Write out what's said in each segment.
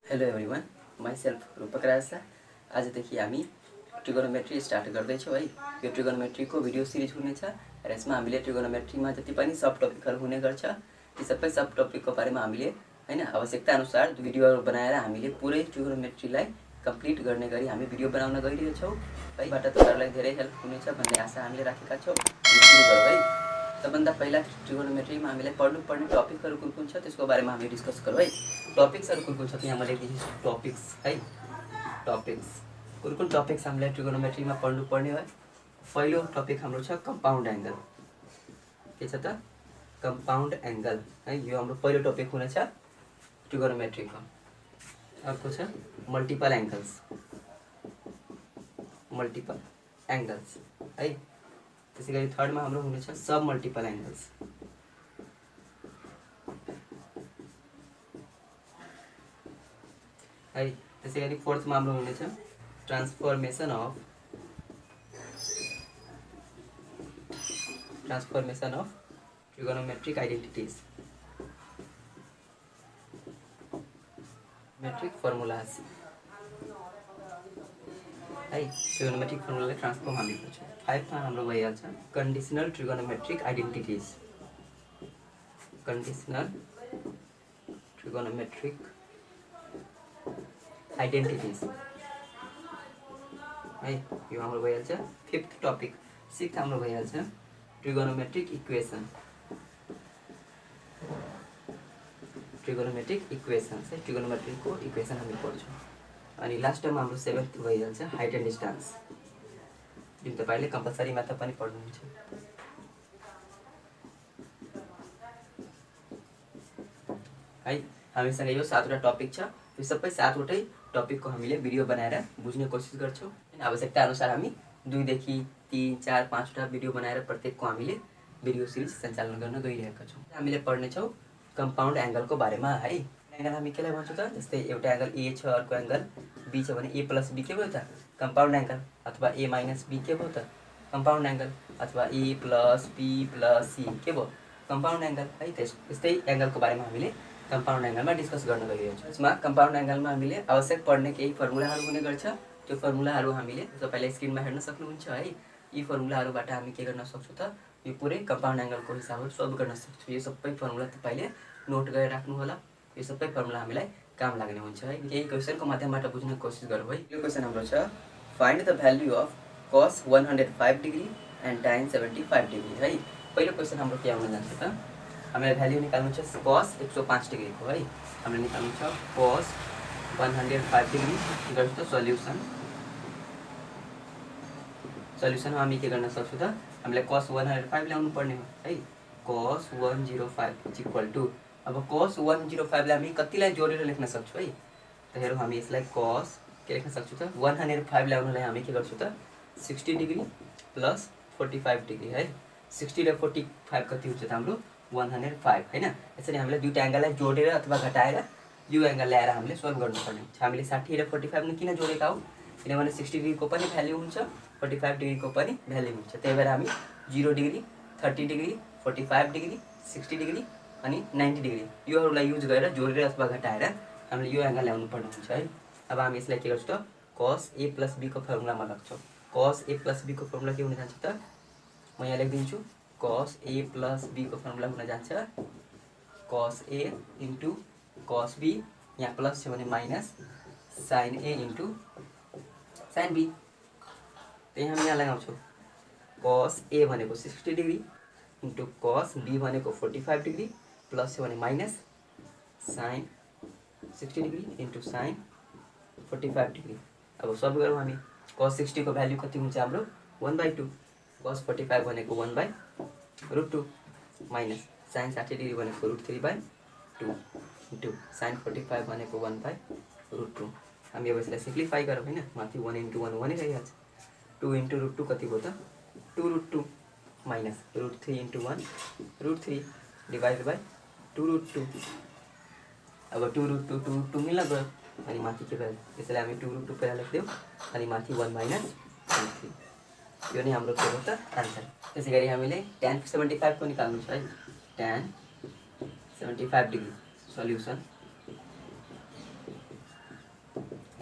Hello everyone, myself रूपक राज शाह। आजदेखि हामी ट्रिगोनोमेट्री स्टार्ट गर्दैछौँ है। यो ट्रिगोनोमेट्रीको भिडियो सिरिज हुनेछ र यसमा हामीले ट्रिगोनोमेट्रीमा जति पनि सब टपिकहरू हुने गर्छ ती सबै सब टपिकको बारेमा हामीले आवश्यकता अनुसार भिडियोहरू बनाएर हामीले पुरै ट्रिगोनोमेट्रीलाई कम्प्लिट गर्ने गरी हामी भिडियो बनाउन गइरहेछौँ है। बाट तपाईहरुलाई धेरै हेल्प हुनेछ भन्ने आशा हामीले राखेका छौँ। सुरु गरौँ है। सबभन्दा पहिला ट्रिगोनोमेट्रीमा हामीले पढ्नुपर्ने टपिकहरू कुन कुन छ त्यसको बारेमा हामी डिस्कस गरौँ है। टपिक्सहरू कुन कुन छ त्यहाँ मैले लेखेको छु टपिक्स है। टपिक्स कुन कुन टपिक्स हामीले ट्रिगोनोमेट्रीमा पढ्नुपर्ने है। पहिलो टपिक हाम्रो छ कम्पाउन्ड एंगल। के छ त? कम्पाउन्ड एंगल है। यो हाम्रो पहिलो टपिक हुनेछ ट्रिगोनोमेट्रीको। अर्को छ मल्टिपल एंगल्स। मल्टिपल एंगल्स है। त्यसैगरी थर्डमा हाम्रो हुनेछ सब मल्टिपल एंगल्स। है। त्यसैगरी फोर्थमा हाम्रो हुनेछ transformation of trigonometric identities, metric formulas है। ट्रिगोनोमेट्रिक फर्मुलालाई ट्रान्सफर्म हामी गर्छौँ। फाइभमा हाम्रो भइहाल्छ conditional trigonometric identities. Conditional trigonometric identities है। यो हाम्रो भइहाल्छ फिफ्थ टपिक। सिक्स्थ हाम्रो भइहाल्छ ट्रिगोनोमेट्रिक इक्वेसन। ट्रिगोनोमेट्रिक इक्वेसन्स है। ट्रिगोनोमेट्रिकको इक्वेसन हामी पढ्छौँ। अनि लास्टमा हाम्रो सेभेन्थ भइहाल्छ हाइट एन्ड डिस्टेन्स, जुन तपाईले कम्पलसरी म्याथ पनि पढ्नुहुन्छ है। हामीसँग यो 7वटा टपिक छ। यो सबै 7वटै टपिकको हामीले भिडियो बनाएर बुझ्ने कोसिस गर्छौँ। आवश्यकता अनुसार हामी 2 देखि 3, 4, 5वटा भिडियो बनाएर प्रत्येकको हामीले भिडियो सिरिज सञ्चालन गर्न गइरहेका छौँ। हामीले पढ्नेछौँ कम्पाउन्ड एंगलको बारेमा है। एंगल हामी केलाई भन्छौँ त? जस्तै एउटा एंगल ए छ, अर्को एंगल बी छ भने ए प्लस बी के भयो त? Compound angle. अथवा ए माइनस बी के भयो त? Compound angle. अथवा ए प्लस बी प्लस सी के भयो? कम्पाउन्ड एंगल है। त्यस्तै एंगलको बारेमा हामीले कम्पाउन्ड एंगलमा डिस्कस गर्न गइरहेछौँ। यसमा कम्पाउन्ड एंगलमा हामीले आवश्यक पर्ने केही फर्मुलाहरू हुने गर्छ। त्यो फर्मुलाहरू हामीले तपाईले स्क्रिनमा हेर्न सक्नुहुन्छ है। यी फर्मुलाहरूबाट हामी के गर्न सक्छौँ त? यो पुरै कम्पाउन्ड एंगलको हिसाबले सल्भ गर्न सक्छौँ। यो सबै फर्मुला तपाईले नोट गरेर राख्नु होला। यो सबै फर्मुला हामीलाई काम लाग्ने हुन्छ है। यही क्वेशनको माध्यमबाट बुझ्न कोसिस गरौँ है। यो क्वेशन हाम्रो छ find the value of cos 105 degree and tan 75 degree है। पहिलो क्वेशन हाम्रो के आउन जान्छ त? हामीलाई भ्यालु निकाल्नु छ cos 105 डिग्रीको है। हामीले निकाल्नु छ cos 105 डिग्री इक्वल्स टु सल्युसनमा हामी के गर्न सक्छौँ त? हामीले cos 105 ल्याउनु पर्ने हो है। cos 105 इज इक्वल टु, अब cos 105 लाई हामी कतिलाई जोडेर लेख्न सक्छौँ है। त हेरौँ हामी यसलाई cos के लेख्न सक्छौँ त? 105 ल्याउनलाई हामी के गर्छौँ त? 60 डिग्री प्लस 45 डिग्री है। 60 र 45 कति हुन्छ त? हाम्रो 105 हैन। यसरी हामीले दुईटा एंगललाई जोडेर अथवा घटाएर यो एंगल ल्याएर हामीले सल्भ गर्नुपर्ने हुन्छ। हामीले 60 र 45 ने किन जोडेका हौ? किनभने 60 डिग्रीको पनि भ्यालु हुन्छ, 45 डिग्रीको पनि भ्यालु हुन्छ। त्यही भएर हामी 0 डिग्री, 30 डिग्री, 45 डिग्री, 60 डिग्री अनि 90 डिग्री योहरूलाई युज गरेर जोडेर अथवा घटाएर हामीले यो एंगल ल्याउनु पर्ने हुन्छ है। अब हामी यसलाई के गर्छौँ त? cos a प्लस b को फर्मुलामा राख्छौँ। cos a प्लस b को फर्मुला के हुन जान्छ त? म यहाँ लेखिदिन्छु। cos a प्लस b को फर्मुला हुन जान्छ cos a into cos b, यहाँ प्लस छ भने minus sin a into sin b। त्यही हामी यहाँ लगाउँछौँ cos a भनेको 60 डिग्री इन्टु cos b भनेको 45 डिग्री प्लस छ भने minus sin 60 degree into sin 45 degree. अब सल्भ गरौँ हामी। cos 60 को भ्यालु कति हुन्छ हाम्रो? 1/2। cos 45 भनेको 1/√2 माइनस sin 60 डिग्री भनेको √3/2 इन्टु sin 45 भनेको 1/√2। हामी अब यसलाई सिम्प्लिफाई गरौँ हैन। माथि 1 इन्टु 1 1 नै रहिहाल्छ। 2 इन्टु √2 कति भयो त? 2√2 माइनस √3 इन्टु 1 √3 डिभाइडेड बाई 2√2। अब 2√2 मिल्न गयो अनि माथि के भयो? यसैले हामी 2√2 पहिला लेख्दियौँ अनि माथि 1 माइनस √3। यो नै हाम्रो के हो त? आन्सर। त्यसैगरी हामीले tan 75 को निकाल्नु छ है। tan 75 डिग्री सल्युसन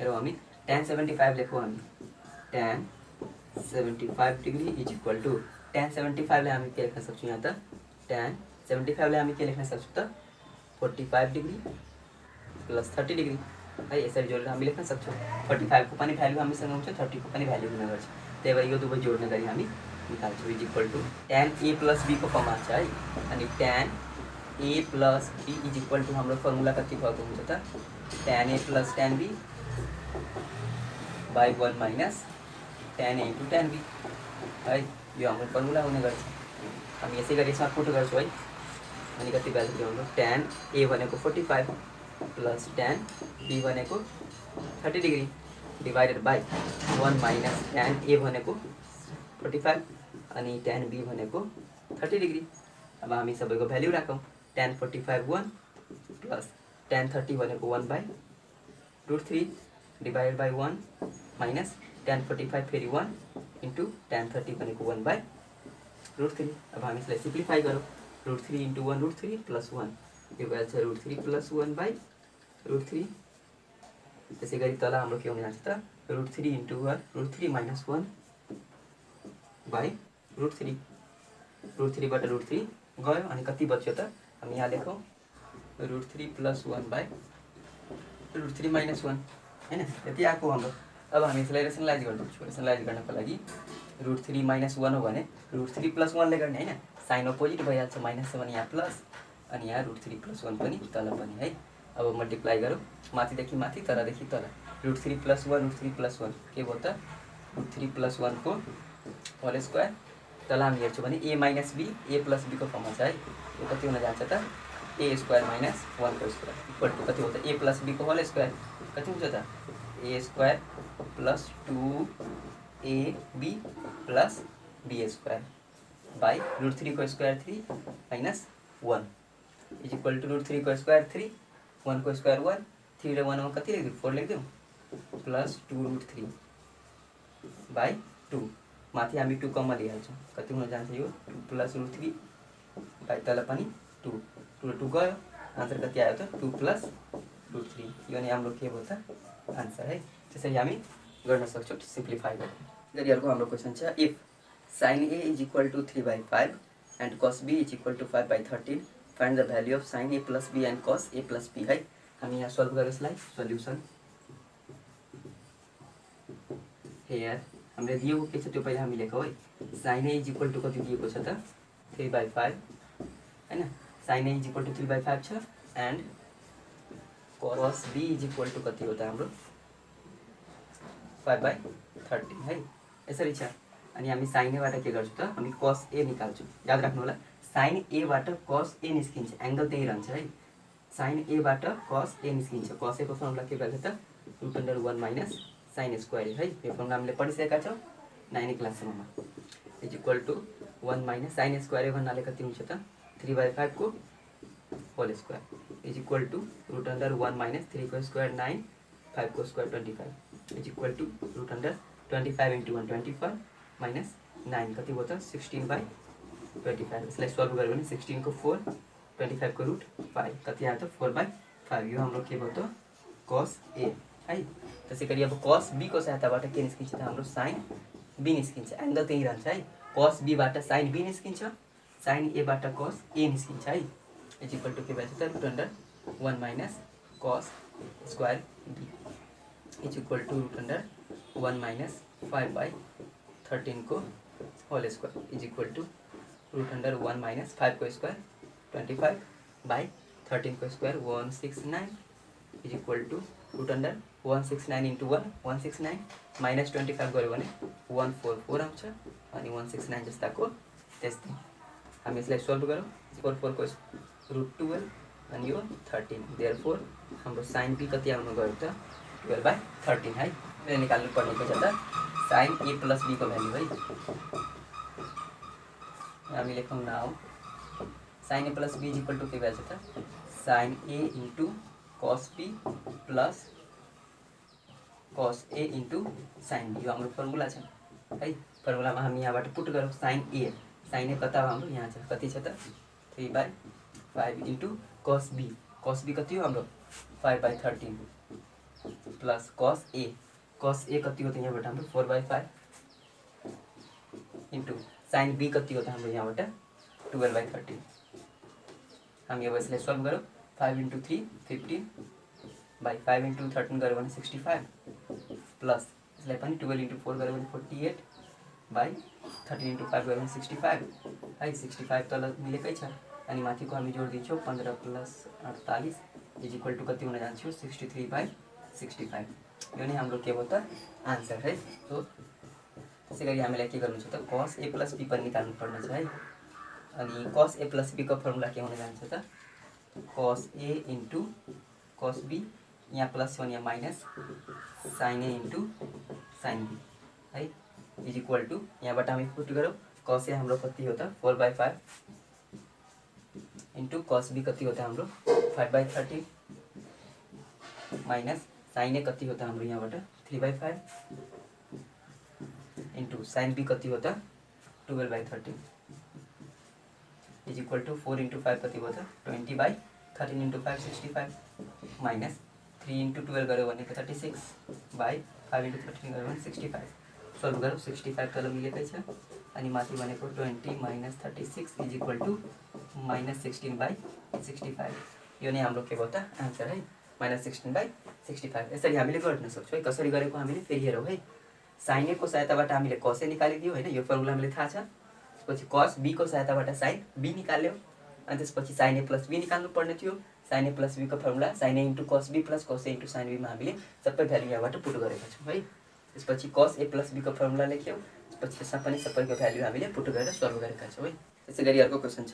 हेरौँ हामी tan 75 लेखौँ हामी tan 75 degree is equal to tan 75 लाई हामी के लेख्न सक्छौँ यहाँ त tan 75 लाई हामी के लेख्न सक्छौँ त 45 डिग्री प्लस 30 डिग्री है यसरी जोडेर हामी लेख्न सक्छौँ 45 को पनि भ्यालु हामीसँग हुन्छ 30 को पनि भ्यालु हुने गर्छ त्यही भएर यो दुवै जोड्ने गरी हामी निकाल्छौँ is equal to tan a plus b को फर्ममा छ है अनि tan a plus b is equal to हाम्रो फर्मुला कति भएको हुन्छ त tan a plus tan b by 1 minus tan a into tan b है यो हाम्रो फर्मुला हुने गर्छ हामी यसै गरी यसमा पुट गर्छौँ है अनि कति भ्यालु के हुन्छ tan a भनेको 45 प्लस tan b भनेको 30 degree divided by 1 minus tan a भनेको 45 अनि tan b भनेको 30 डिग्री अब हामी सबैको भ्यालु राखौँ tan 45 1 प्लस tan 30 भनेको 1 by √3 divided by 1 minus tan 45 फेरि 1 इन्टु tan 30 भनेको 1 बाई √3 अब हामी यसलाई सिम्प्लिफाई गरौँ √3 इन्टु 1 √3 प्लस 1 यो भइहाल्छ √3 प्लस 1 बाई √3 त्यसै गरी तल हाम्रो के हुने जान्छ त √3 इन्टु 1 √3 माइनस 1 बाई √3 √3 बाट √3 गयो अनि कति बच्यो त हामी यहाँ लेखौँ √3 प्लस 1 बाई √3 माइनस 1 हैन यति आएको हाम्रो अब हामी यसलाई रेसनलाइज गर्छौँ रेसनलाइज गर्नको लागि √3 माइनस 1 हो भने √3 प्लस 1 ले गर्ने हैन साइन अपोजिट भइहाल्छ माइनस छ भने यहाँ प्लस अनि यहाँ √3 प्लस 1 पनि तल पनि है अब मल्टिप्लाई गरौँ माथिदेखि माथि तलदेखि तल √3 प्लस 1 √3 प्लस 1 के भयो त √3 प्लस 1 को होल स्क्वायर तल हामी हेर्छौँ भने a minus b a plus b को फर्ममा छ है यो कति हुन जान्छ त a स्क्वायर माइनस 1 को स्क्वायर इक्वल टू कति हो त a प्लस b को होल स्क्वायर कति हुन्छ त a square plus 2ab plus b square by √3 को square 3 minus 1 is equal to √3 को स्क्वायर 3 1 को स्क्वायर 1 3 र 1 मा कति लेख्दिउँ 4 लेख्दिउँ प्लस 2√3 बाई 2 माथि हामी 2 कमन लिइहाल्छौँ कति हुन जान्छ यो 2 प्लस √3 बाई तल पनि 2 2 र 2 गयो आन्सर कति आयो त 2 प्लस √3 यो नै हाम्रो के भयो त आन्सर है त्यसरी हामी गर्न सक्छौँ सिम्प्लिफाई गर्न गरी अर्को हाम्रो क्वेसन छ if sin a is equal to 3/5 and cos b is equal to 5/13 find the value of sin a plus b and cos a plus b है हामी यहाँ सल्भ गरौँ यसलाई सल्युसन हेयर हामीले दिएको के छ त्यो पहिला हामी लेखौँ है sin a is equal to कति दिएको छ त 3/5 हैन sin a is equal to 3/5 छ and cos b is equal to कति हो त हाम्रो 5/13 है यसरी छ अनि हामी sin a बाट के गर्छौँ त हामी cos a निकाल्छौँ याद राख्नु होला sin a बाट cos a निस्किन्छ एंगल त्यही रहन्छ है sin a बाट cos a निस्किन्छ cos a को फर्मुला के भन्छ त √1 माइनस sin स्क्वायर है यो फर्मुला हामीले पढिसकेका छौँ 9 क्लाससम्ममा is equal to 1 minus sin square भन्नाले कति हुन्छ त 3/5 को whole square is equal to √1 minus 3 को स्क्वायर 9 5 को square 25 is equal to √25 into 1 25 माइनस 9 कति भयो त 16/25 यसलाई सल्भ गर्यो भने 16 को 4 25 को √5 कति आयो त 4/5 यो हाम्रो के भयो त cos a है त्यसै गरी अब cos b को सहायताबाट के निस्किन्छ त हाम्रो sin b निस्किन्छ एंगल त्यही रहन्छ है cos b बाट sin b निस्किन्छ sin a बाट cos a निस्किन्छ है इज इक्वल टू के भन्छ त √1 minus cos square b is equal to √1 minus 5/13 को whole square is equal to √1 minus 5 को स्क्वायर 25/13 को square 169 is equal to √169 into 1 169 minus 25 गऱ्यो भने 144 आउँछ अनि 169 जस्ताको त्यस्तै हामी यसलाई सल्भ गरौँ 44 को √12 अनि यो 13 देयरफोर हाम्रो sin b कति आउन गयो त 12/13 है यो निकाल्नु पर्ने छ त sin a प्लस b को भ्यालु है हामी लेखौँ now sin a plus b is equal to के भन्छ त sin a into cos b plus cos a into sin b यो हाम्रो फर्मुला छ है फर्मुलामा हामी यहाँबाट पुट गरौँ sin a कता हो हाम्रो यहाँ छ कति छ त 3/5 इन्टु cos b कति हो हाम्रो 5/13 प्लस कॉस ए कति होता है यहाँबाट हाम्रो 4/5 इंटू साइन बी कति होता है हाम्रो यहाँबाट 12/13। हामी अब यसलाई सल्भ गरौँ। 5 × 3 15 बाई 5 × 13 गऱ्यो भने 65 प्लस यसलाई पनि 12 × 4 गऱ्यो भने 48 बाई 13 × 5 गऱ्यो भने 65 है। 65 तल मिलेकै छ अनि माथिको हामी जोड दिन्छौँ 15 + 48 इज इक्वल टू कति हुन जान्छ 63/65। यो नै हाम्रो के हो त आन्सर है। सो त्यसै गरी हामीलाई के गर्नु छ त cos a + b पनि निकाल्नु पर्ने छ है। अनि cos a + b को फर्मुला के हुन जान्छ त cos a × cos b, यहाँ प्लस छ भने यहाँ minus sin a × sin b है इज इक्वल टू यहाँबाट हामी पुट गरौँ। cos a हाम्रो कति हो त 4/5 इंटू cos b कति होता है हाम्रो 5/13 माइनस sin a कति होता है हाम्रो यहाँबाट 3/5 इंटू sin b कति होता 12/13 इज इक्वल टू 4 × 5 कति होता 20/13 × 5 65 माइनस 3 × 12 गऱ्यो भने 36/5 × 13 गऱ्यो भने 65। सल्भ गरौँ। 65 तल मिलेकै छ अनि माथि भनेको 20 - 36 इज इक्वल टू -16/65। यो नै हाम्रो के भयो त आन्सर है -16/65। यसरी हामीले गर्न सक्छौँ है। कसरी गरेको हामीले फेरि हेरौँ है। sin a को सहायताबाट हामीले cos a निकालिदियो होइन, यो फर्मुला हामीले थाहा छ। त्यसपछि cos b को सहायताबाट sin b निकाल्यो अनि त्यसपछि sin a + b निकाल्नु पर्ने थियो। sin a + b को formula sin a × cos b + cos a × sin b मा हामीले सबै भ्यालु यहाँबाट पुट गरेका छौँ है। त्यसपछि cos a + b को फर्मुला लेख्यौँ। त्यसपछि त्यसमा पनि सबैको भ्यालु हामीले पुट गरेर सल्भ गरेका छौँ है। त्यसै गरी अर्को क्वेसन छ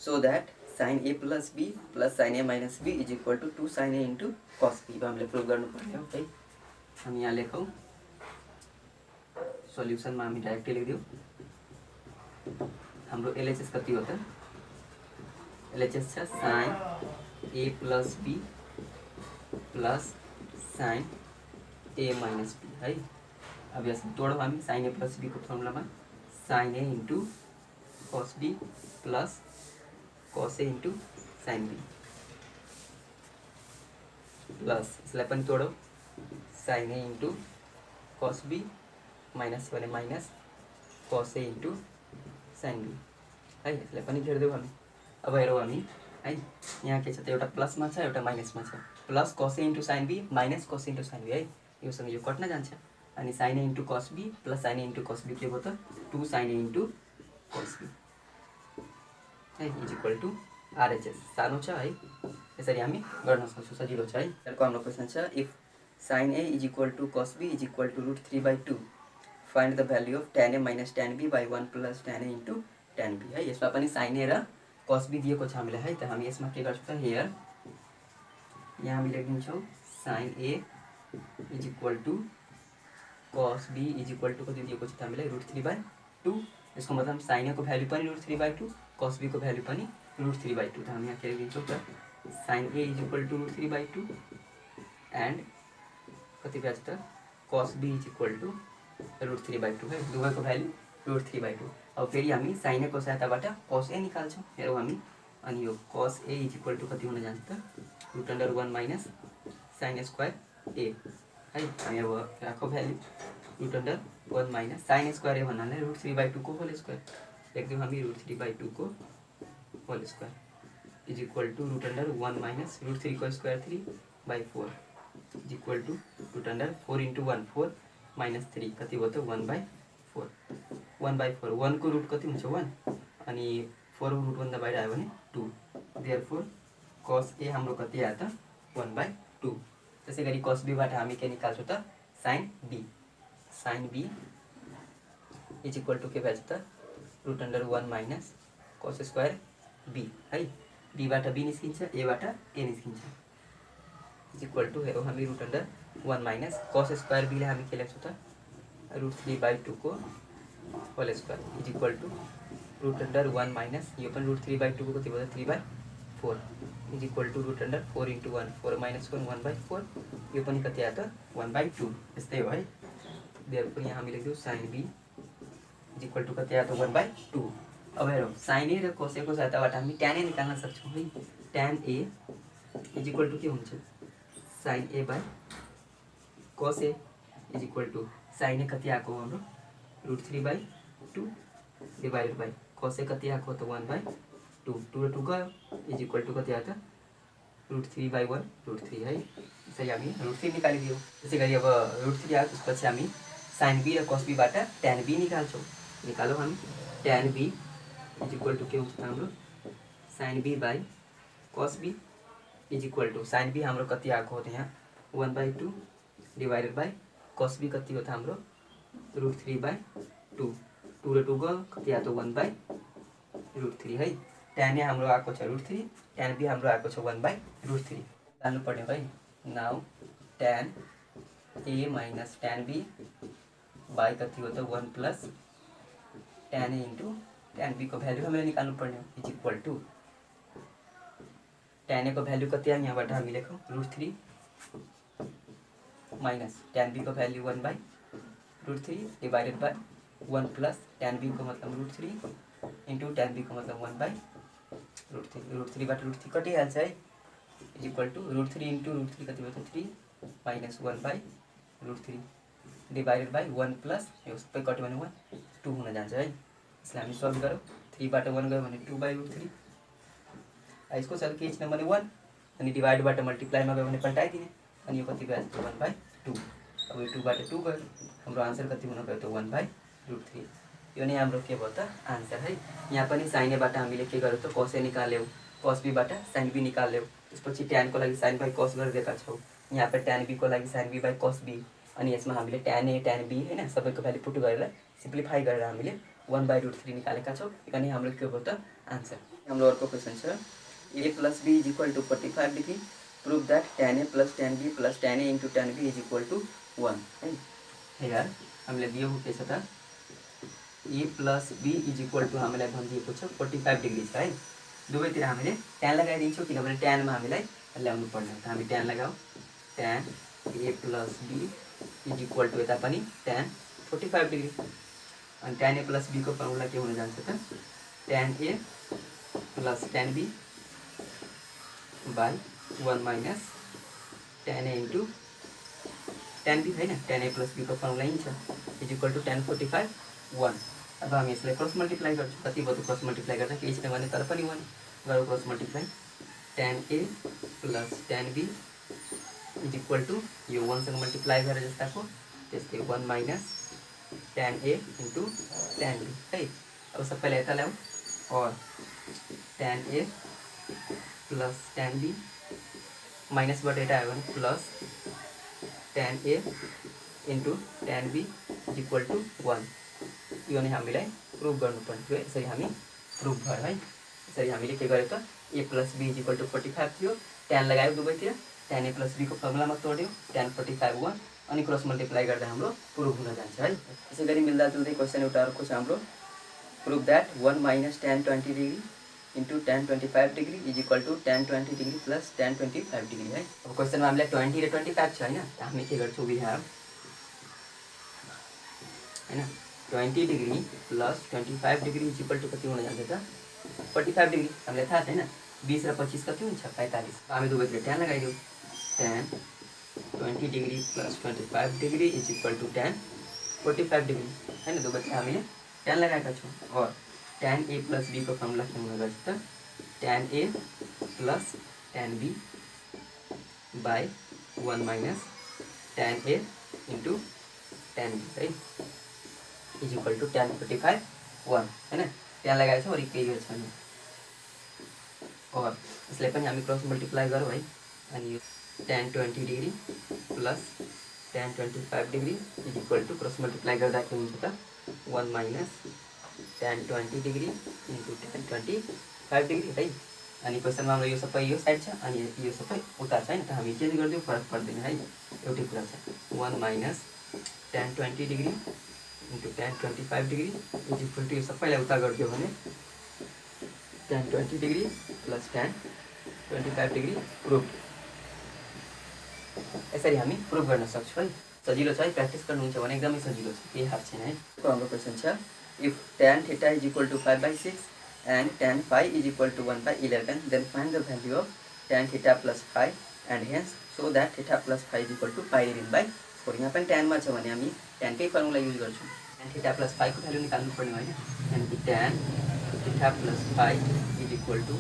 so that sin a + b + sin a - b is equal to 2 sin a × cos b हामीले प्रुभ गर्नुपर्ने हो है। हामी यहाँ लेखौँ सल्युसनमा हामी डाइरेक्टली लेखिदिउँ। हाम्रो एलएचएस कति हो त एलएचएस छ sin a + b + sin a - b है। अब यसलाई तोडौँ हामी sin a + b को फर्मुलामा sin a × cos b + cos a × sin b plus यसलाई पनि तोडौँ sin a × cos b minus भने minus cos a × sin b है। यसलाई पनि घेरिदेऊ हामी। अब हेरौँ हामी है, यहाँ के छ त एउटा प्लसमा छ एउटा माइनसमा छ। Plus cos a × sin b minus cos a × sin b है। योसँग यो कट्न जान्छ अनि sin a × cos b + sin a × cos b के भयो त 2 sin a × cos b है इज इक्वल टू RHS। सानो छ है। यसरी हामी गर्न सक्छौँ, सजिलो छ है। अर्को हाम्रो क्वेसन छ if sin a = cos b = √3/2 find the value of tan a - tan b / 1 + tan a × tan b है। यसमा पनि sin a र cos b दिएको छ हामीलाई है। त हामी यसमा के गर्छौँ त हियर यहाँ हामी लेखिदिन्छौँ sin a = cos b = कति दिएको छ त हामीलाई √3/2। यसको मतलब sin a को भ्यालु पनि √3/2 cos b को भ्यालु पनि √3/2। त हामी यहाँ के लेखिदिन्छौँ त sin a = √3/2 एन्ड कति भ्याछ त cos b = √3/2 है। दुवैको भ्यालु √3/2। अब फेरि हामी sin a को सहायताबाट cos a निकाल्छौँ। हेरौँ हामी अनि यो cos a = कति हुन जान्छ त √1 - sin a² a है। हामी अब राखौँ भ्यालु √1 - sin a² a भन्नाले √3/2 को होल स्क्वायर लेख्दिउँ हामी √3/2 को whole square is equal to √1 - √3 को स्क्वायर 3/4 इज इक्वल टू √4 × 1 4 - 3 कति भयो त 1/4 1/4 1 को रुट कति हुन्छ 1 अनि 4 को रुट भन्दा बाहिर आयो भने 2 देयरफोर cos a हाम्रो कति आयो त 1/2। त्यसै गरी cos b बाट हामी के निकाल्छौँ त sin b is equal to के भएछ त √1 - cos² b है। b बाट b निस्किन्छ a बाट a निस्किन्छ इज इक्वल टू हेरौँ हामी √1 - cos² b लाई हामी के लेख्छौँ त √3/2 को whole square is equal to √1 - यो पनि √3/2 को कति भयो 3/4 इज इक्वल टू √4 × 1 4 - 1 1/4 यो पनि कति आयो त 1/2 यस्तै हो है। देयरफोर यहाँ हामी लेख्दिउँ sin b is equal to कति आयो त 1/2। अब हेरौँ sin a र cos a को सहायताबाट हामी tan a निकाल्न सक्छौँ है। tan a is equal to के हुन्छ sin a/2 cos A is equal to sine A कति आएको हो हाम्रो √3/2 डिवाइडेड बाई कॉस ए कति आएको त 1/2 2 र 2 गयो इज इक्वल टू कति आयो त √3/1 √3 है। यसरी हामी √3 निकालिदियो। त्यसै गरी अब √3 आयो त्यसपछि हामी साइन बी र कस बीबाट ट्यान बी निकाल्छौँ। निकालौँ हामी tan b is equal to के हुन्छ हाम्रो sine b by cos b is equal to sine b हाम्रो कति आएको हो त यहाँ 1/2 डिवाइडेड बाई कस बी कति हो त हाम्रो √3/2 2 र 2 गयो कति आयो त 1/√3 है। ट्यान ए हाम्रो आएको छ √3 ट्यान बी हाम्रो आएको छ 1/√3 जान्नु पर्ने है। Now tan a minus tan b by कति हो त 1 plus tan a into tan b को भ्याल्यु हामीले निकाल्नु पर्ने हो is equal to tan a को भ्याल्यु कति आयो यहाँबाट हामी लेखौँ √3 माइनस ट्यान बी को value 1/√3 divided by 1 plus tan b को मतलब √3 इन्टु ट्यान बी को मतलब 1/√3 √3बाट √3 कटिहाल्छ है इज इक्वल टू √3 इन्टु √3 कति भयो त 3 माइनस 1/√3 डिवाइडेड बाई 1 प्लस यो सबै कट्यो भने 1 2 हुन जान्छ है। यसलाई हामी सल्भ गरौँ 3बाट 1 गयो भने 2/√3 यसको सल्भ केही छैन भने 1 अनि डिवाइडबाट मल्टिप्लाईमा गयो भने पल्टाइदिने अनि यो कति भयो 1/2 अब यो 2बाट 2 गयो हाम्रो आन्सर कति हुन गयो त 1/√3 यो नै हाम्रो के भयो त आन्सर है। यहाँ पनि साइन एबाट हामीले के गर्यौँ त कस ए निकाल्यौँ कस बीबाट साइन बी निकाल्यौँ त्यसपछि ट्यानको लागि साइन बाई कस गरिदिएका छौँ यहाँ पर ट्यान बीको लागि sine b by cos b अनि यसमा हामीले ट्यान ए ट्यान बी होइन सबैको भ्याल्यु पुट गरेर सिम्प्लिफाई गरेर हामीले 1/√3 निकालेका छौँ। यो नै हाम्रो के भयो त आन्सर। हाम्रो अर्को क्वेसन छ A plus B is equal to 45 degree prove that tan a plus tan b plus tan a into tan b is equal to 1 है। हेयर हामीले दिएको के छ त a plus b is equal to हामीलाई भनिदिएको छ 45 डिग्री छ है। दुवैतिर हामीले tan लगाइदिन्छौँ किनभने tan मा हामीलाई ल्याउनु पर्ने हो। हामी tan लगाऊ tan a plus b is equal to यता पनि tan 45 डिग्री अनि tan a प्लस b को फर्मुला के हुन जान्छ त tan a plus tan b by 1 minus tan a into tan b है ना tan a प्लस b को फर्मुला यही छ इज इक्वल टू tan 45 1। अब हम इसलिए क्रॉस मल्टीप्लाई गर्छौँ कति भयो क्रॉस मल्टीप्लाई गर्दा केही छैन भने तर पनि 1 गरौँ cross multiply tan a plus tan b is equal to यो 1 सँग मल्टीप्लाई गरेर जस्ताको त्यस्तै 1 minus tan a into tan b है। अब सबैलाई यता ल्याऊ और tan a plus tan b माइनसबाट यता आयो भने plus tan a into tan b is equal to 1 यो नै हामीलाई प्रुभ गर्नुपर्ने थियो। यसरी हामी प्रुभ गरौँ है। यसरी हामीले के गर्यो त a plus b is equal to 45 थियो tan लगायो दुवैतिर tan a प्लस b को फर्मुलामा तोड्यो tan 45 1 अनि क्रस मल्टिप्लाई गर्दा हाम्रो प्रुभ हुन जान्छ है। त्यसै गरी मिल्दा जुल्दै क्वेसन एउटा अर्को छ हाम्रो prove that 1 minus tan 20 degree into tan 25 degree is equal to tan 20 degree plus tan 25 degree है। अब क्वेश्चन में हमें 20 र 25 छ हैन त हामी के गर्छौं वी हैव हैन 20 degree plus 25 degree is equal to कति हुन जान्छ त 45 डिग्री हामीलाई थाहा छैन 20 र 25 कति हुन्छ 45 हामी दुवैतिर tan लगाइदियौ tan 20 degree plus 25 degree is equal to tan 45 degree हैन दुवैतिर हामीले tan लगाएका छौं और tan a प्लस b को फर्मुला के हुन गयो त tan a plus tan b by 1 minus tan a into tan b है इज इक्वल टू tan 45 1 हैन tan लगाएछ और केही छ नि और यसलाई पनि हामी क्रस मल्टिप्लाई गरौँ है अनि यो tan 20 degree plus tan 25 degree is equal to cross multiply गर्दा के हुन्छ त 1 minus tan 20 degree into tan 25 degree है। अनि क्वेश्चनमा हाम्रो यो सबै यो साइड छ अनि यो सबै उता छ हैन त हामी चेन्ज गर्दियौ फरक पर्दैन है एउटै कुरा छ 1 minus tan 20 degree into tan 25 degree is equal to यो सबैलाई उता गरिदियो भने tan 20 degree plus tan 25 degree proof यसरी हामी प्रुफ गर्न सक्छौं है। सजिलो छ है प्र्याक्टिस गर्नुहुन्छ भने एकदमै सजिलो छ केही हार्ड छैन है। हाम्रो क्वेशन छ if tan theta is equal to 5/6 and tan phi is equal to 1/11 then find the value of tan theta plus phi and hence show that theta plus phi is equal to pi divided by 4 यहाँ पनि ट्यानमा छ भने हामी ट्यानकै formula use गर्छौँ। tan theta plus phi को value निकाल्नु पर्ने होइन, यानि कि tan theta plus phi is equal to,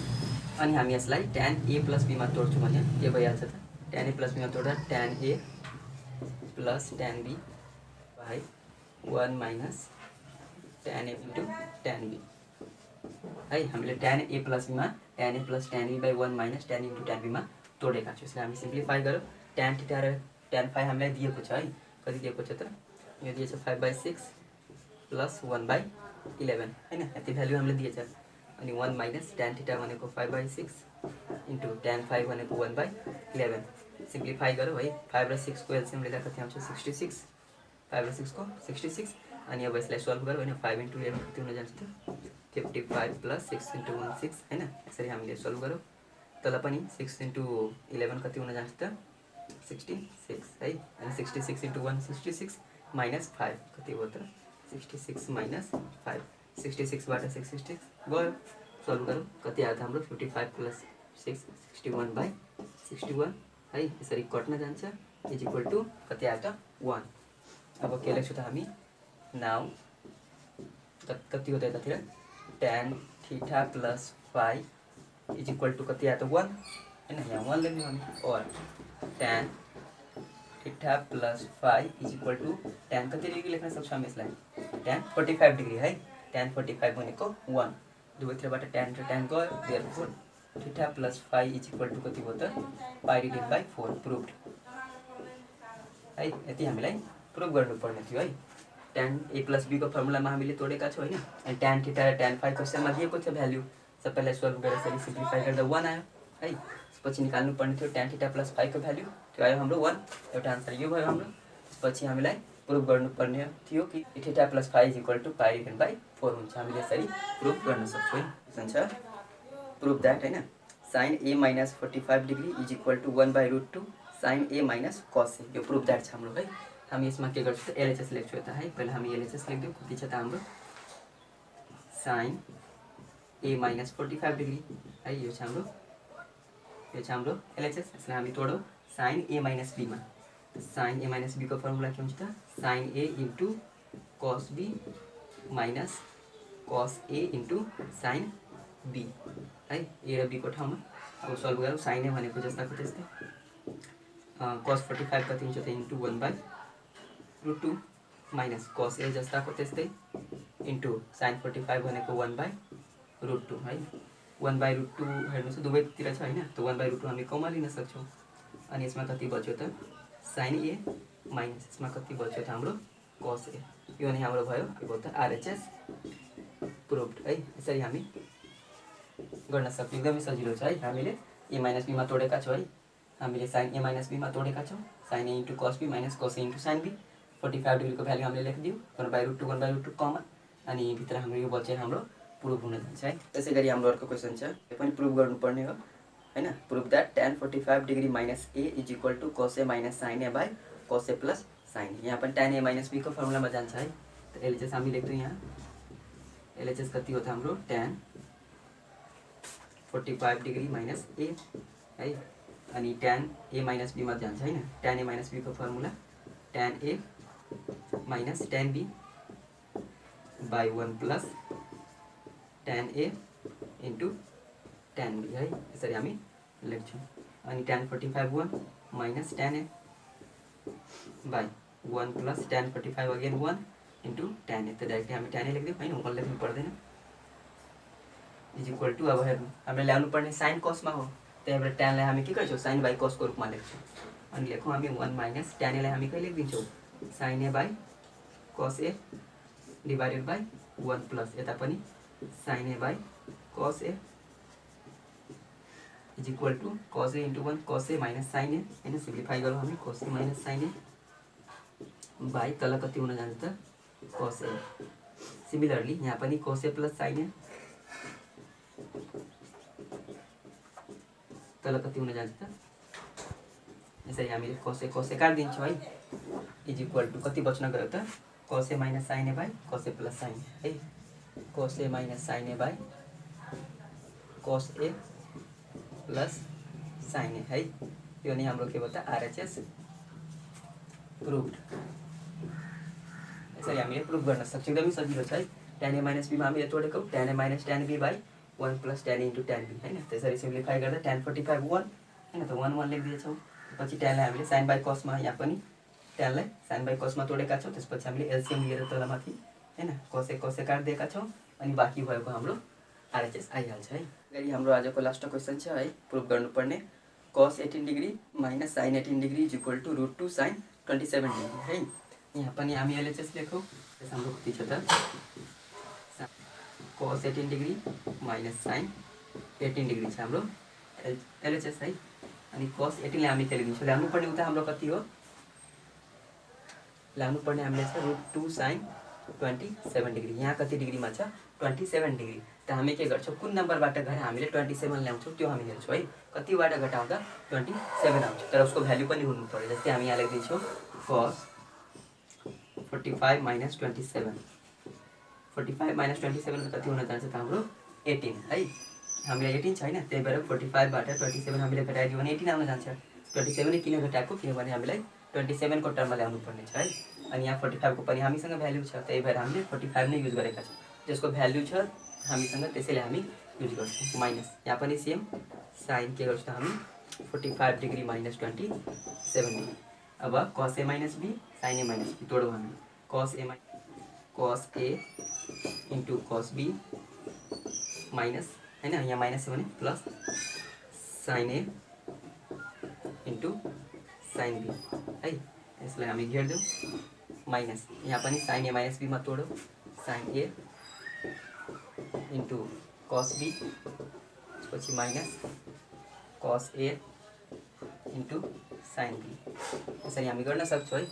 अनि हामी यसलाई tan a प्लस b मा तोड्छौँ भने के भइहाल्छ त, tan a प्लस b मा तोड्दा tan a plus tan b by 1 minus tan a into tan b है। हामीले tan a प्लस b मा tan a plus tan b by 1 minus tan into tan b मा तोडेका छौँ। यसलाई हामी simplify गरौँ। tan theta र tan फाई हामीलाई दिएको छ है, कति दिएको छ त, यो दिएछ 5/6 प्लस 1/11 हैन, यति भ्यालु हामीले दिएछ। अनि 1 माइनस tan थीटा भनेको 5/6 इन्टु tan फाई भनेको 1/11। सिम्प्लिफाई गरौँ है। 5 र 6 को एलसिएम लिँदा कति आउँछ 66, 5 र 6 को 66। अनि अब यसलाई सल्भ गरौँ होइन, 5 इन्टु 11 कति हुन जान्छ त 55 प्लस 6 इन्टु 1 6 हैन। यसरी हामीले सल्भ गरौँ। तल पनि 6 इन्टु 11 कति हुन जान्छ त 66 है। अनि 66 इन्टु 1 66 माइनस 5 कति हो त 66 माइनस 5, 66 बाट 66 गयो। सल्भ गरौँ कति आयो त हाम्रो 55 प्लस 6 61/61 है। यसरी कट्न जान्छ इज इक्वल टू कति आयो त 1। अब के लेख्छौँ त हामी, नाउ कति हो त यतातिर tan theta plus phi is equal to कति आयो त 1 हैन, यहाँ 1 लेख्यौँ हामी। और tan theta plus phi is equal to tan कति डिग्री लेख्न सक्छौँ हामी यसलाई tan 45 डिग्री है। tan 45 भनेको 1, दुवैतिरबाट tan र tan गयो, therefore theta plus phi is equal to कति भयो त π/4 प्रुभड है। यति हामीलाई प्रुभ गर्नुपर्ने थियो है। tan a प्लस b को फर्मुलामा हामीले तोडेका छौँ होइन। अनि tan थीटा र tan फाई क्वेसनमा दिएको छ भ्याल्यु, सबैलाई सल्भ गरेर यसरी सिम्प्लिफाई गर्दा 1 आयो है। त्यसपछि निकाल्नु पर्ने थियो tan थीटा प्लस फाई को भ्याल्यु, त्यो आयो हाम्रो 1। एउटा आन्सर यो भयो हाम्रो। त्यसपछि हामीलाई प्रुभ गर्नुपर्ने थियो कि theta plus phi is equal to π/4 हुन्छ। हामीले यसरी प्रुभ गर्न सक्छौँ है। क्वेसन छ प्रुभ द्याट होइन, sin a minus 45 degree is equal to 1/√2 sin a minus cos a, यो प्रुभ द्याट छ हाम्रो है। हामी यसमा के गर्छौँ त एलएचएस लेख्छौँ यता है। पहिला हामी एलएचएस लेख्दिउँ, कति छ त हाम्रो sin a माइनस 45 डिग्री है, यो छ हाम्रो एलएचएस। यसलाई हामी तोडौँ sin a माइनस b मा। sin a माइनस b को फर्मुला के हुन्छ त sin a into cos b minus cos a into sin b है। a र b को ठाउँमा अब सल्भ गरौँ। sin a भनेको जस्ताको त्यस्तै cos 45 कति हुन्छ त इन्टु 1/√2 माइनस cos a जस्ताको त्यस्तै इन्टु sin 45 भनेको 1/√2 है। 1/√2 हेर्नुहोस् दुवैतिर छ होइन, त 1/√2 हामी कमन लिन सक्छौँ। अनि यसमा कति बच्यो त sin a माइनस यसमा कति बच्यो त हाम्रो cos a, यो नै हाम्रो भयो के भयो त आरएचएस प्रुभड है। यसरी हामी गर्न सक्छौँ, एकदमै सजिलो छ है। हामीले a माइनस b मा तोडेका छौँ है। हामीले sin a माइनस b मा तोडेका छौँ, sin a into cos b minus cos a into sin b। 45 डिग्रीको भ्यालु हामीले लेखिदिउँ 1/√2 कमन, अनि भित्र हाम्रो यो बचेर हाम्रो प्रुभ हुन जान्छ है। त्यसै गरी हाम्रो अर्को क्वेसन छ, यो पनि प्रुभ गर्नुपर्ने हो हैन। Prove that tan 45 degree minus a is equal to cos a minus sin a by cos a plus sin a। यहाँ पनि tan a माइनस b को फर्मुलामा जान्छ है। त एलएचएस हामी लेख्छौँ यहाँ, एलएचएस कति हो त हाम्रो tan 45 डिग्री माइनस a है। अनि tan a माइनस b मा जान्छ हैन। tan a माइनस b को formula tan a minus tan b by 1 plus tan a into tan b है। यसरी हामी लेख्छौँ। अनि tan 45 1 minus tan a by 1 plus tan 45 again 1 into tan a, त डाइरेक्टली हामी tan a लेख्दिउँ हैन, 1 लेख्नु पर्दैन। इज इक्वल टू अब हेर्नु हामीले ल्याउनु पर्ने sin cos मा हो, त्यही भएर tan लाई हामी के गर्छौँ sin बाई cos को रूपमा लेख्छौँ। अनि लेखौँ हामी 1 माइनस tan a लाई हामी कहिले लेखिदिन्छौँ sin a by cos a divided by 1 plus यता पनि sin a by cos a is equal to cos a into 1 cos a minus sin a हैन। सिम्प्लिफाई गरौँ हामी cos a minus sin a by तल कति हुन जान्छ त cos a। सिमिलरली यहाँ पनि cos a plus sin a, तल कति हुन जान्छ त, यसरी हामीले cos a काटिदिन्छौँ है। इज इक्वल टू कति बच्न गयो त cos a minus sin a by cos a plus sin a है। cos a minus sin a by cos a plus sin a है। यो नै हाम्रो के भयो त आरएचएस प्रुभ। यसरी हामीले प्रुभ गर्न सक्छौँ। एकदमै सजिलो छ है। tan a माइनस बीमा हामीले तोडेको tan a minus tan b by 1 plus tan a into tan b होइन। त्यसरी सिम्प्लिफाई गर्दा tan 45 1 होइन त 1 1 लेखिदिएछौँ। पछि tanलाई हामीले साइन बाई कसमा यहाँ पनि tanलाई साइन बाई कसमा तोडेका छौँ। त्यसपछि हामीले एलसिएम लिएर तलमाथि होइन कसे काटिदिएका छौँ अनि बाँकी भएको हाम्रो आरएचएस आइहाल्छ है। गरी हाम्रो आजको लास्ट क्वेसन छ है प्रुभ गर्नुपर्ने cos 18 degree minus sin 18 degree is equal to √2 sin 27 degree है। यहाँ पनि हामी एलएचएस लेखौँ। त्यस हाम्रो कति छ त cos 18 degree minus sin 18 degree छ हाम्रो एलएचएस है। अनि cos 18 ले हामी के लेखिदिन्छौँ ल्याउनुपर्ने उता हाम्रो कति हो ल्याउनुपर्ने हामीले छ √2 sin 27 डिग्री। यहाँ कति डिग्रीमा छ 27 डिग्री। त हामी के गर्छौँ कुन नम्बरबाट गएर हामीले 27 ल्याउँछौँ त्यो हामी हेर्छौँ है। कतिबाट घटाउँदा 27 आउँछ तर उसको भ्याल्यु पनि हुनु पर्यो। जस्तै हामी यहाँ लेखिदिन्छौँ cos 45 माइनस 27 45 माइनस 27 कति हुन जान्छ त हाम्रो 18 है। हामीलाई 18 छैन त्यही भएर 45 बाट 27 हामीले घटाइदियो भने 18 आउन जान्छ। 27 किन घटाएको किनभने हामीलाई 27 को टर्ममा ल्याउनु पर्ने छ है। अनि यहाँ 45 को पनि हामीसँग भ्याल्यु छ त्यही भएर हामीले 45 नै युज गरेका छौँ। त्यसको भ्याल्यु छ हामीसँग त्यसैले हामी युज गर्छौँ माइनस। यहाँ पनि सेम साइन के गर्छौँ हामी 45 डिग्री माइनस 27 डिग्री। अब cos a minus b sin a minus b तोडौँ हामी cos a into cos b minus होइन यहाँ माइनस छ भने plus sin a into sin b है। यसलाई हामी घेर्दिउँ माइनस यहाँ पनि sin a माइनस b मा तोडौँ sin a into cos b त्यसपछि minus cos a into sin b। यसरी हामी गर्न सक्छौँ है।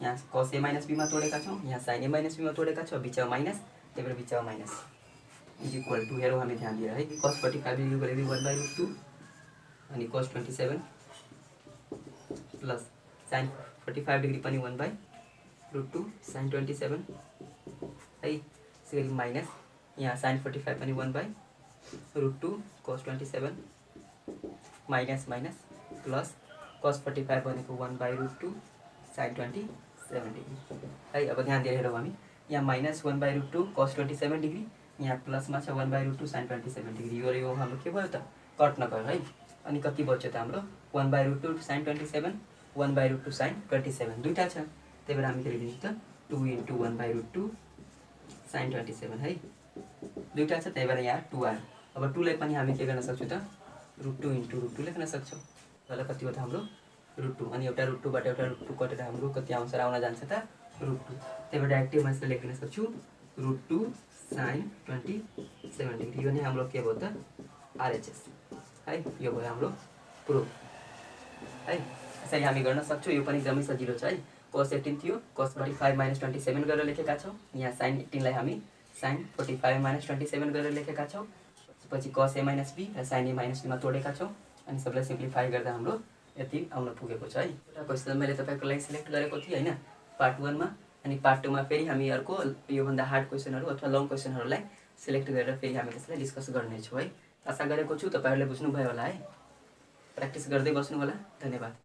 यहाँ cos a माइनस b मा तोडेका छौँ यहाँ sin a माइनस b मा तोडेका छौँ बिचमा माइनस त्यही भएर बिचमा माइनस इज इक्वल टु हेरौँ हामी ध्यान दिएर है। cos 45 डिग्री गरेको 1/√2 अनि cos 27 प्लस sin 45 डिग्री पनि 1/√2 sin 27 है। यसरी माइनस यहाँ sin 45 पनि 1/√2 cos 27 minus minus plus cos 45 भनेको 1/√2 sin 27 डिग्री है। अब ध्यान दिएर हेरौँ हामी यहाँ माइनस 1/√2 cos 27 डिग्री यहाँ प्लसमा छ 1/√2 sin 27 डिग्री। यो हाम्रो के भयो त कट नगयो है। अनि कति बच्यो त हाम्रो 1/√2 sin 27 1/√2 sin 27 दुईवटा छ त्यही भएर हामी के लेखिदिन्छौँ त 2 इन्टु 1/√2 sin 27 है। दुईवटा छ त्यही भएर यहाँ 2 आयो। अब 2 लाई पनि हामी के गर्न सक्छौँ त √2 इन्टु √2 लेख्न सक्छौँ। ल कति हो त हाम्रो √2 अनि एउटा √2 बाट एउटा √2 कटेर हाम्रो कति आउँछ आउन जान्छ त √2 त्यही भएर डाइरेक्टली म यसलाई लेखिन सक्छु √2 sin 27 डिग्री। यो नै हाम्रो के भयो त आरएचएस है। यो भयो हाम्रो प्रुफ है। यसरी हामी गर्न सक्छौँ। यो पनि एकदमै सजिलो छ है। cos 18 थियो cos 45 माइनस 27 गरेर लेखेका छौँ। यहाँ sin 18 लाई हामी sin 45 माइनस 27 गरेर लेखेका छौँ। पछि cos a माइनस b र sin a माइनस b मा तोडेका छौँ अनि सबलाई सिम्प्लिफाई गर्दा हाम्रो यति आउन पुगेको छ है। एउटा क्वेसन मैले तपाईँको लागि सिलेक्ट गरेको थिएँ होइन पार्ट 1 मा अनि पार्ट 2 मा फेरि हामी अर्को योभन्दा हार्ड क्वेसनहरू अथवा लङ क्वेसनहरूलाई सिलेक्ट गरेर फेरि हामी त्यसलाई डिस्कस गर्नेछौँ है। आशा गरेको छु तपाईँहरूले बुझ्नुभयो होला है। प्र्याक्टिस गर्दै बस्नु होला। धन्यवाद।